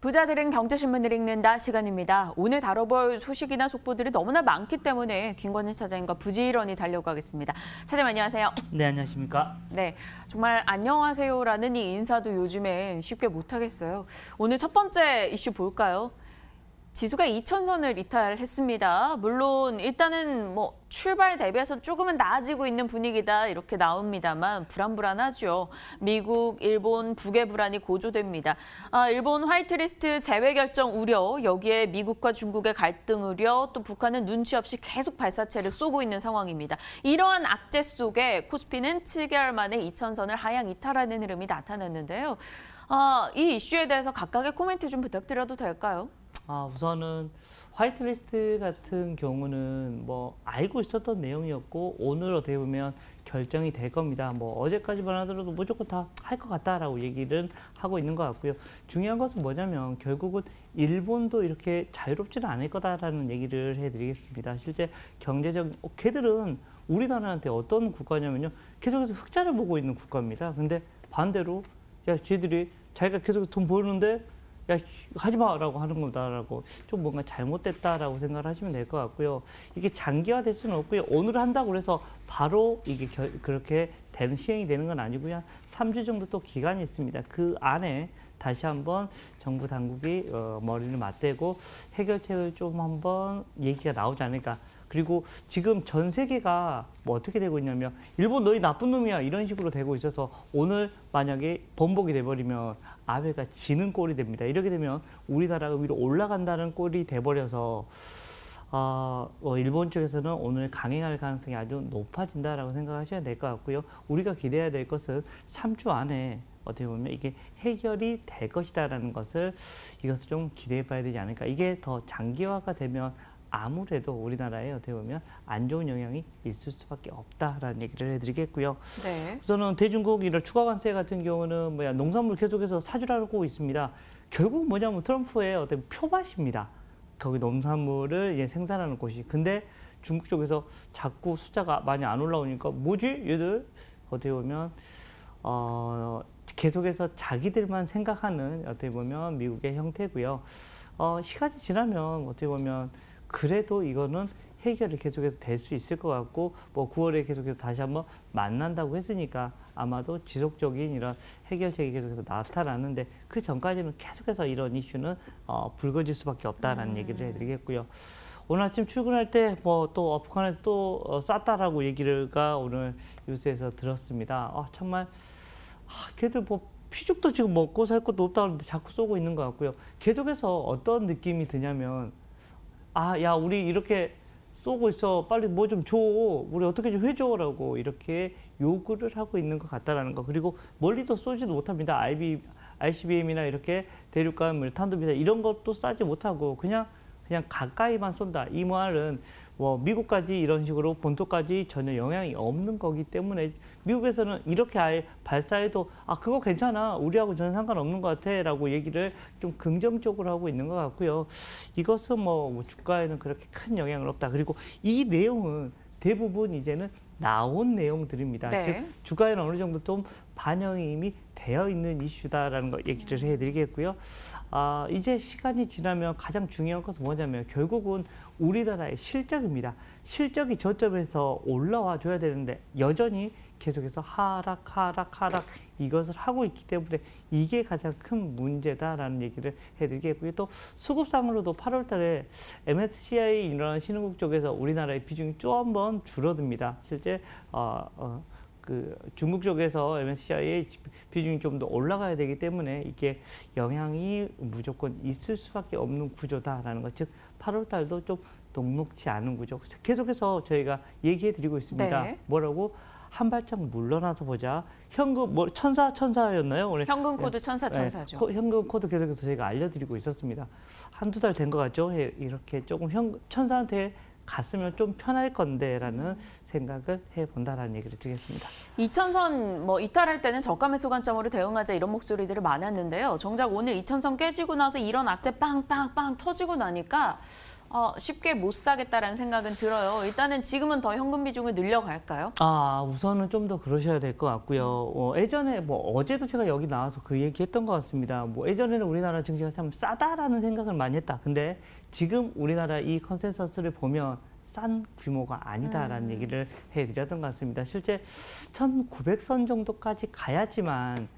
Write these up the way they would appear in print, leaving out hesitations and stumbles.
부자들은 경제신문을 읽는다 시간입니다. 오늘 다뤄볼 소식이나 속보들이 너무나 많기 때문에 김건희 차장님과 부지런히 달려가겠습니다. 차장님 안녕하세요. 네, 안녕하십니까? 네, 정말 안녕하세요라는 이 인사도 요즘엔 쉽게 못하겠어요. 오늘 첫 번째 이슈 볼까요? 지수가 2,000선을 이탈했습니다. 물론 일단은 출발 대비해서 조금은 나아지고 있는 분위기다 이렇게 나옵니다만 불안불안하죠. 미국, 일본, 북의 불안이 고조됩니다. 일본 화이트리스트 제외 결정 우려, 여기에 미국과 중국의 갈등 우려, 또 북한은 눈치 없이 계속 발사체를 쏘고 있는 상황입니다. 이러한 악재 속에 코스피는 7개월 만에 2,000선을 하향 이탈하는 흐름이 나타났는데요. 이 이슈에 대해서 각각의 코멘트 좀 부탁드려도 될까요? 우선은 화이트리스트 같은 경우는 알고 있었던 내용이었고 오늘 어떻게 보면 결정이 될 겁니다. 어제까지만 하더라도 무조건 다 할 것 같다라고 얘기를 하고 있는 것 같고요. 중요한 것은 뭐냐면 결국은 일본도 이렇게 자유롭지는 않을 거다라는 얘기를 해드리겠습니다. 실제 경제적 걔들은 우리나라한테 어떤 국가냐면요. 계속해서 흑자를 보고 있는 국가입니다. 근데 반대로 쟤들이 자기가 계속 돈 벌는데 하지 마라고 하는 거다라고 좀 뭔가 잘못됐다라고 생각을 하시면 될 것 같고요. 이게 장기화될 수는 없고요. 오늘 한다고 해서 바로 이게 그렇게 시행이 되는 건 아니고요. 3주 정도 또 기간이 있습니다. 그 안에 다시 한번 정부 당국이 머리를 맞대고 해결책을 좀 한번 얘기가 나오지 않을까. 그리고 지금 전 세계가 어떻게 되고 있냐면 일본 너희 나쁜 놈이야 이런 식으로 되고 있어서 오늘 만약에 번복이 돼버리면 아베가 지는 꼴이 됩니다. 이렇게 되면 우리나라가 위로 올라간다는 꼴이 돼버려서 일본 쪽에서는 오늘 강행할 가능성이 아주 높아진다라고 생각하셔야 될 것 같고요. 우리가 기대해야 될 것은 3주 안에 어떻게 보면 이게 해결이 될 것이다라는 이것을 좀 기대해 봐야 되지 않을까. 이게 더 장기화가 되면 아무래도 우리나라에 어떻게 보면 안 좋은 영향이 있을 수밖에 없다라는 얘기를 해드리겠고요. 네. 우선은 대중국 이런 추가 관세 같은 경우는 농산물 계속해서 사주라고 있습니다. 결국 뭐냐면 트럼프의 어떤 표밭입니다. 거기 농산물을 생산하는 곳이. 근데 중국 쪽에서 자꾸 숫자가 많이 안 올라오니까 뭐지? 얘들 어떻게 보면 계속해서 자기들만 생각하는 어떻게 보면 미국의 형태고요. 시간이 지나면 어떻게 보면 그래도 이거는 해결이 계속해서 될 수 있을 것 같고 9월에 계속해서 다시 한번 만난다고 했으니까 아마도 지속적인 이런 해결책이 계속해서 나타나는데 그 전까지는 계속해서 이런 이슈는 불거질 수밖에 없다라는 얘기를 해드리겠고요. 오늘 아침 출근할 때 또 북한에서 또 쐈다라고 얘기가 오늘 뉴스에서 들었습니다. 정말 걔들 피죽도 지금 먹고 살 것도 없다고 하는데 자꾸 쏘고 있는 것 같고요. 계속해서 어떤 느낌이 드냐면 야, 우리 이렇게 쏘고 있어. 빨리 뭐 좀 줘. 우리 어떻게 좀 해줘라고 이렇게 요구를 하고 있는 것 같다라는 거. 그리고 멀리도 쏘지도 못합니다. ICBM이나 이렇게 대륙간 탄도미사일 이런 것도 쏴지 못하고 그냥 가까이만 쏜다. 이 말은 미국까지 이런 식으로 본토까지 전혀 영향이 없는 거기 때문에 미국에서는 이렇게 아예 발사해도 그거 괜찮아. 우리하고 전혀 상관없는 것 같아. 라고 얘기를 좀 긍정적으로 하고 있는 것 같고요. 이것은 주가에는 그렇게 큰 영향은 없다. 그리고 이 내용은 대부분 이제는 나온 내용들입니다. 네. 즉 주가에는 어느 정도 좀 반영이 이미 되어 있는 이슈다라는 거 얘기를 해드리겠고요. 이제 시간이 지나면 가장 중요한 것은 뭐냐면 결국은 우리나라의 실적입니다. 실적이 저점에서 올라와 줘야 되는데 여전히 계속해서 하락 이것을 하고 있기 때문에 이게 가장 큰 문제다라는 얘기를 해드리겠고요. 또 수급상으로도 8월 달에 MSCI 이런 신흥국 쪽에서 우리나라의 비중이 좀 한번 줄어듭니다. 실제 중국 쪽에서 MSCI의 비중이 좀 더 올라가야 되기 때문에 이게 영향이 무조건 있을 수밖에 없는 구조다라는 것. 즉 8월 달도 좀 녹록지 않은 구조. 계속해서 저희가 얘기해 드리고 있습니다. 네. 뭐라고? 한 발짝 물러나서 보자. 현금 천사였나요? 오늘 현금 코드 천사죠. 현금 코드 계속해서 저희가 알려드리고 있었습니다. 한두 달 된 것 같죠? 이렇게 조금 천사한테 갔으면 좀 편할 건데라는 생각을 해본다라는 얘기를 드리겠습니다. 2,000선 이탈할 때는 저가 매수 관점으로 대응하자 이런 목소리들이 많았는데요. 정작 오늘 2,000선 깨지고 나서 이런 악재 빵빵빵 터지고 나니까 쉽게 못 사겠다라는 생각은 들어요. 일단은 지금은 더 현금 비중을 늘려갈까요? 우선은 좀 더 그러셔야 될 것 같고요. 예전에 뭐 어제도 제가 여기 나와서 그 얘기했던 것 같습니다. 뭐 예전에는 우리나라 증시가 참 싸다라는 생각을 많이 했다. 근데 지금 우리나라 이 컨센서스를 보면 싼 규모가 아니다라는 얘기를 해드렸던 것 같습니다. 실제 1900선 정도까지 가야지만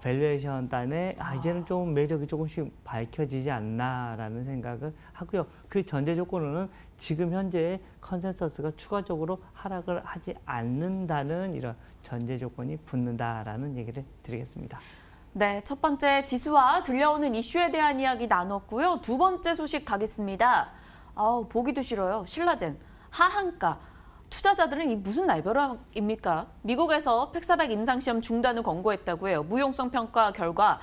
밸류에이션 단에 이제는 좀 매력이 조금씩 밝혀지지 않나라는 생각을 하고요. 그 전제 조건으로는 지금 현재 컨센서스가 추가적으로 하락을 하지 않는다는 이런 전제 조건이 붙는다라는 얘기를 드리겠습니다. 네, 첫 번째 지수와 들려오는 이슈에 대한 이야기 나눴고요. 두 번째 소식 가겠습니다. 보기도 싫어요. 신라젠, 하한가. 투자자들은 이 무슨 날벼락입니까? 미국에서 팩400 임상시험 중단을 권고했다고 해요. 무용성 평가 결과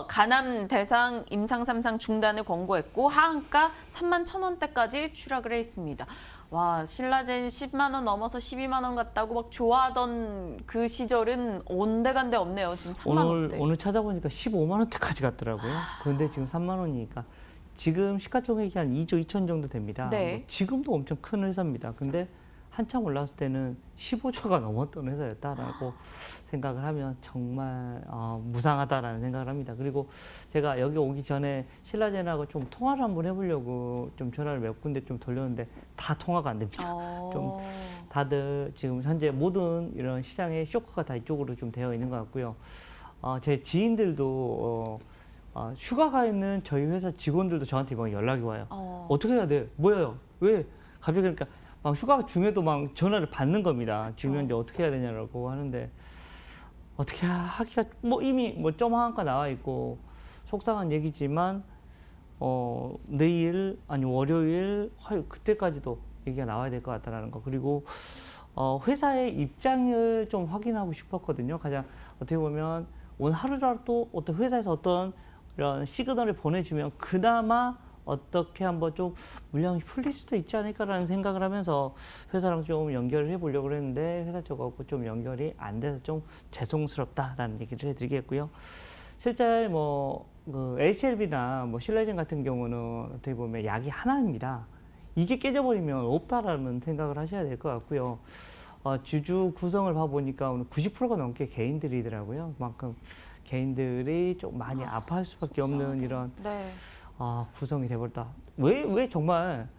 가남 대상 임상 3상 중단을 권고했고 하한가 31,000원대까지 추락을 했습니다. 와, 신라젠 10만 원 넘어서 12만 원 갔다고 막 좋아하던 그 시절은 온데간데 없네요. 지금 3만 원대. 오늘 찾아보니까 15만 원대까지 갔더라고요. 그런데 지금 3만 원이니까 지금 시가총액이 한 2조 2천 정도 됩니다. 네. 뭐 지금도 엄청 큰 회사입니다. 근데 한참 올랐을 때는 15조가 넘었던 회사였다라고 생각을 하면 정말 무상하다라는 생각을 합니다. 그리고 제가 여기 오기 전에 신라젠하고 좀 통화를 한번 해보려고 좀 전화를 몇 군데 좀 돌렸는데 다 통화가 안 됩니다. 좀 다들 지금 현재 모든 이런 시장의 쇼크가 다 이쪽으로 좀 되어 있는 것 같고요. 제 지인들도 휴가 가 있는 저희 회사 직원들도 저한테 막 연락이 와요. 어떻게 해야 돼? 뭐예요? 왜? 갑자기 그러니까 막 휴가 중에도 막 전화를 받는 겁니다. 그쵸. 지금 이제 어떻게 해야 되냐라고 하는데 어떻게 하기가 뭐 이미 뭐 점 하한가 나와 있고 속상한 얘기지만 내일 아니 월요일 화요일 그때까지도 얘기가 나와야 될 것 같다라는 거. 그리고 회사의 입장을 좀 확인하고 싶었거든요. 가장 어떻게 보면 오늘 하루라도 어떤 회사에서 어떤 이런 시그널을 보내주면 그나마 어떻게 한번 좀 물량이 풀릴 수도 있지 않을까라는 생각을 하면서 회사랑 좀 연결을 해보려고 했는데 회사 쪽하고 좀 연결이 안 돼서 좀 죄송스럽다라는 얘기를 해드리겠고요. 실제 그 HLB나 뭐 신라젠 같은 경우는 어떻게 보면 약이 하나입니다. 이게 깨져버리면 없다라는 생각을 하셔야 될 것 같고요. 주주 구성을 봐보니까 오늘 90%가 넘게 개인들이더라고요. 그만큼 개인들이 좀 많이 아파할 수밖에 없는 이런 네. 구성이 돼버렸다. 왜 정말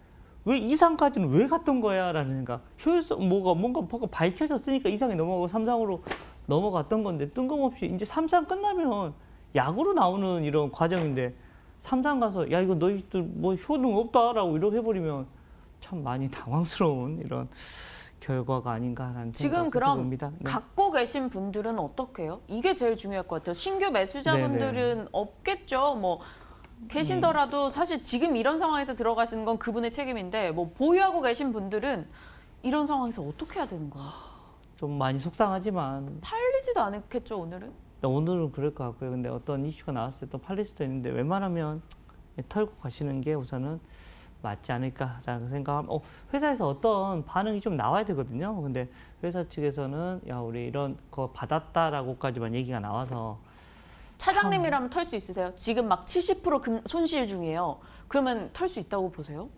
왜 이상까지는 왜 갔던 거야? 라는 생각. 효율성 뭔가 밝혀졌으니까 이상이 넘어가고 삼상으로 넘어갔던 건데 뜬금없이 이제 삼상 끝나면 약으로 나오는 이런 과정인데 삼상 가서 야 이거 너희들 뭐 효능 없다라고 이렇게 해버리면 참 많이 당황스러운 이런 결과가 아닌가라는 지금 생각을 그럼 해봅니다. 네. 갖고 계신 분들은 어떻게 해요? 이게 제일 중요할 것 같아요. 신규 매수자분들은 없겠죠. 뭐 계신더라도 사실 지금 이런 상황에서 들어가시는 건 그분의 책임인데 뭐 보유하고 계신 분들은 이런 상황에서 어떻게 해야 되는 거예요? 좀 많이 속상하지만 팔리지도 않겠죠, 오늘은? 오늘은 그럴 것 같고요. 근데 어떤 이슈가 나왔을 때 또 팔릴 수도 있는데 웬만하면 털고 가시는 게 우선은 맞지 않을까라는 생각하면 회사에서 어떤 반응이 좀 나와야 되거든요. 근데 회사 측에서는 야 우리 이런 거 받았다라고까지만 얘기가 나와서 차장님이라면 털 수 있으세요? 지금 막 70% 손실 중이에요. 그러면 털 수 있다고 보세요?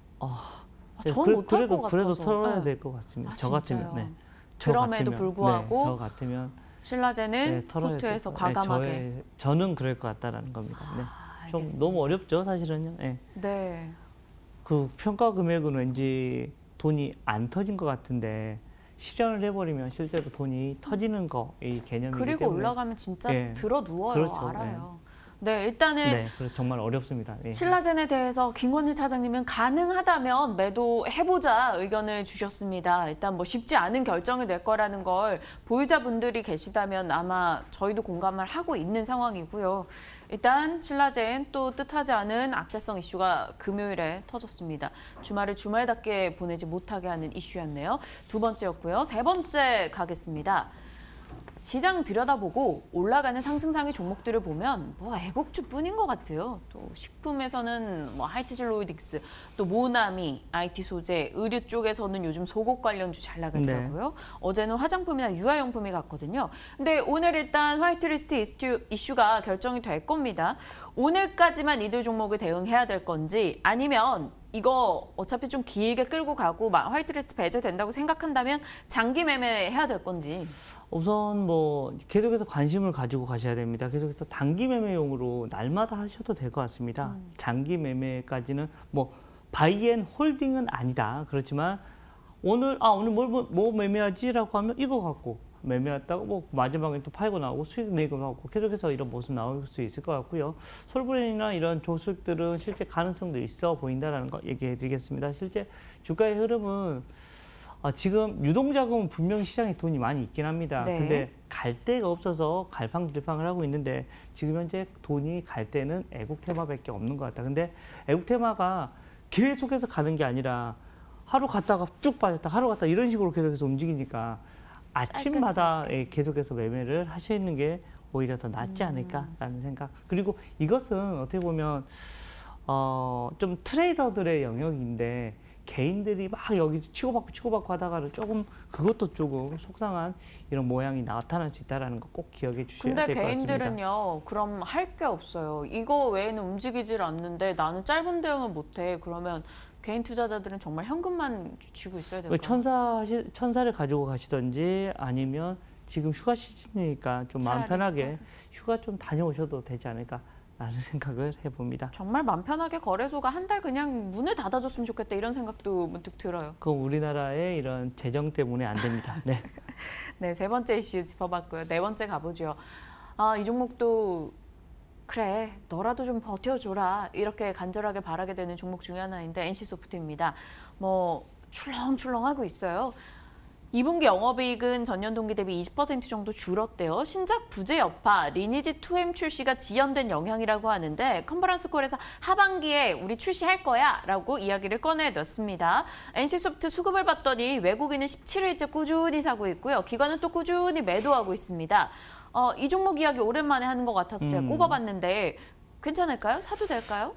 저는 못 털 것 같아서. 그래도 털어야 네. 될 것 같습니다. 저 진짜요? 같으면. 네. 그럼에도 불구하고 저 같으면 신라젠은 털어야 포트에서 될 것- 과감하게. 저는 그럴 것 같다라는 겁니다. 네. 좀 알겠습니다. 너무 어렵죠, 사실은요. 네. 네. 그 평가 금액은 왠지 돈이 안 터진 것 같은데 실현을 해버리면 실제로 돈이 터지는 거 이 개념이기 그리고 때문에 올라가면 진짜 예. 들어 누워요. 그렇죠. 알아요. 네, 일단은 네, 그래서 정말 어렵습니다. 예. 신라젠에 대해서 김건희 차장님은 가능하다면 매도해보자 의견을 주셨습니다. 일단 뭐 쉽지 않은 결정이 될 거라는 걸 보유자분들이 계시다면 아마 저희도 공감을 하고 있는 상황이고요. 일단 신라젠 또 뜻하지 않은 악재성 이슈가 금요일에 터졌습니다. 주말을 주말답게 보내지 못하게 하는 이슈였네요. 두 번째였고요. 세 번째 가겠습니다. 시장 들여다보고 올라가는 상승상의 종목들을 보면 뭐 애국주뿐인 것 같아요. 또 식품에서는 뭐 하이트질로이딕스, 또 모나미, IT 소재, 의류 쪽에서는 요즘 속옷 관련주 잘 나가더라고요. 어제는 화장품이나 유아용품이 갔거든요. 근데 오늘 일단 화이트리스트 이슈가 결정이 될 겁니다. 오늘까지만 이들 종목을 대응해야 될 건지 아니면 이거 어차피 좀 길게 끌고 가고 화이트리스트 배제된다고 생각한다면 장기 매매해야 될 건지. 우선 뭐 계속해서 관심을 가지고 가셔야 됩니다. 계속해서 단기 매매용으로 날마다 하셔도 될 것 같습니다. 장기 매매까지는 뭐 바이앤 홀딩은 아니다. 그렇지만 오늘 뭐 매매하지라고 하면 이거 갖고 매매했다고 뭐 마지막에 또 팔고 나오고 수익 내고 나오고 계속해서 이런 모습 나올 수 있을 것 같고요. 솔브레인이나 이런 조수익들은 실제 가능성도 있어 보인다라는 거 얘기해 드리겠습니다. 실제 주가의 흐름은 지금 유동자금은 분명히 시장에 돈이 많이 있긴 합니다. 네. 근데 갈 데가 없어서 갈팡질팡을 하고 있는데 지금 현재 돈이 갈 데는 애국테마밖에 없는 것 같다. 근데 애국테마가 계속해서 가는 게 아니라 하루 갔다가 쭉 빠졌다, 하루 갔다 이런 식으로 계속해서 움직이니까 아침마다 계속해서 매매를 하시는 게 오히려 더 낫지 않을까라는 생각. 그리고 이것은 어떻게 보면 좀 트레이더들의 영역인데 개인들이 막 여기 치고받고 하다가는 조금 그것도 조금 속상한 이런 모양이 나타날 수 있다는 거 꼭 기억해 주셔야 될 것 같습니다. 근데 개인들은요, 그럼 할 게 없어요. 이거 외에는 움직이질 않는데 나는 짧은 대응을 못해. 그러면 개인 투자자들은 정말 현금만 쥐고 있어야 될까요? 천사를 가지고 가시던지 아니면 지금 휴가 시즌이니까 좀 마음 차라리. 편하게 휴가 좀 다녀오셔도 되지 않을까라는 생각을 해봅니다. 정말 맘 편하게 거래소가 한 달 그냥 문을 닫아줬으면 좋겠다 이런 생각도 문득 들어요. 그건 우리나라의 이런 재정 때문에 안 됩니다. 네. 네, 세 번째 이슈 짚어봤고요. 네 번째 가보죠. 이 종목도 그래, 너라도 좀 버텨줘라. 이렇게 간절하게 바라게 되는 종목 중에 하나인데 NC소프트입니다. 뭐 출렁출렁하고 있어요. 2분기 영업이익은 전년 동기 대비 20% 정도 줄었대요. 신작 부재 여파, 리니지 2M 출시가 지연된 영향이라고 하는데 컨퍼런스 콜에서 하반기에 우리 출시할 거야 라고 이야기를 꺼내놨습니다. NC소프트 수급을 봤더니 외국인은 17일째 꾸준히 사고 있고요. 기관은 또 꾸준히 매도하고 있습니다. 이 종목 이야기 오랜만에 하는 것 같아서 제가 꼽아봤는데 괜찮을까요? 사도 될까요?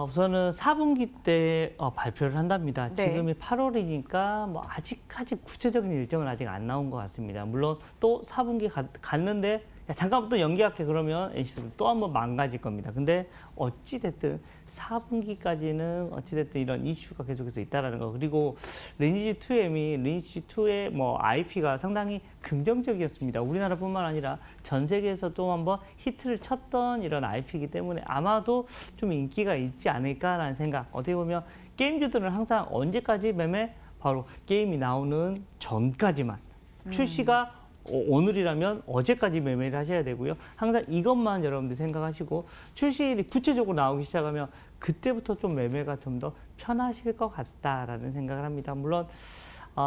우선은 4분기 때 발표를 한답니다. 네. 지금이 8월이니까 뭐 아직까지 구체적인 일정은 아직 안 나온 것 같습니다. 물론 또 4분기 갔는데 야, 잠깐 또 연기할게 그러면 NC도 또 한번 망가질 겁니다. 근데 어찌됐든 4분기까지는 어찌됐든 이런 이슈가 계속해서 있다라는 거. 그리고 리니지2의 뭐 IP가 상당히 긍정적이었습니다. 우리나라뿐만 아니라 전 세계에서 또 한번 히트를 쳤던 이런 IP이기 때문에 아마도 좀 인기가 있지 않을까라는 생각. 어떻게 보면 게임주들은 항상 언제까지 매매? 바로 게임이 나오는 전까지만. 출시가 오늘이라면 어제까지 매매를 하셔야 되고요. 항상 이것만 여러분들 생각하시고 출시일이 구체적으로 나오기 시작하면 그때부터 좀 매매가 좀 더 편하실 것 같다라는 생각을 합니다. 물론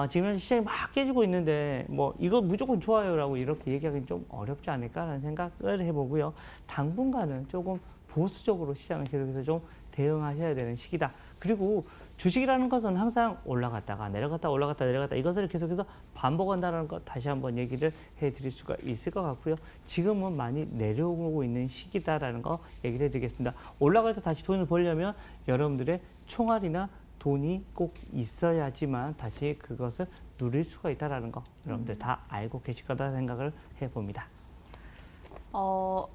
지금 현재 시장이 막 깨지고 있는데 뭐 이거 무조건 좋아요라고 이렇게 얘기하기는 좀 어렵지 않을까라는 생각을 해보고요. 당분간은 조금 보수적으로 시장을 계속해서 좀 대응하셔야 되는 시기다. 그리고 주식이라는 것은 항상 올라갔다가 내려갔다 올라갔다 내려갔다 이것을 계속해서 반복한다는 것 다시 한번 얘기를 해드릴 수가 있을 것 같고요. 지금은 많이 내려오고 있는 시기다라는 거 얘기를 해드리겠습니다. 올라갈 때 다시 돈을 벌려면 여러분들의 총알이나 돈이 꼭 있어야지만 다시 그것을 누릴 수가 있다는 거 여러분들 다 알고 계실 거다 생각을 해봅니다.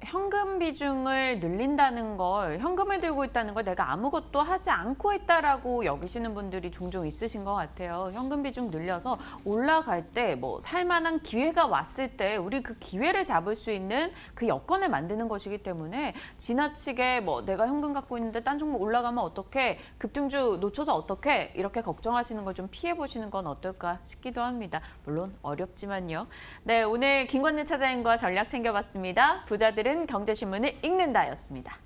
현금 비중을 늘린다는 걸, 현금을 들고 있다는 걸 내가 아무것도 하지 않고 있다라고 여기시는 분들이 종종 있으신 것 같아요. 현금 비중 늘려서 올라갈 때, 뭐 살만한 기회가 왔을 때 우리 그 기회를 잡을 수 있는 그 여건을 만드는 것이기 때문에 지나치게 뭐 내가 현금 갖고 있는데 딴 종목 올라가면 어떡해, 급등주 놓쳐서 어떡해 이렇게 걱정하시는 걸 좀 피해보시는 건 어떨까 싶기도 합니다. 물론 어렵지만요. 네, 오늘 김관일 차장님과 전략 챙겨봤습니다. 부자들은 경제신문을 읽는다였습니다.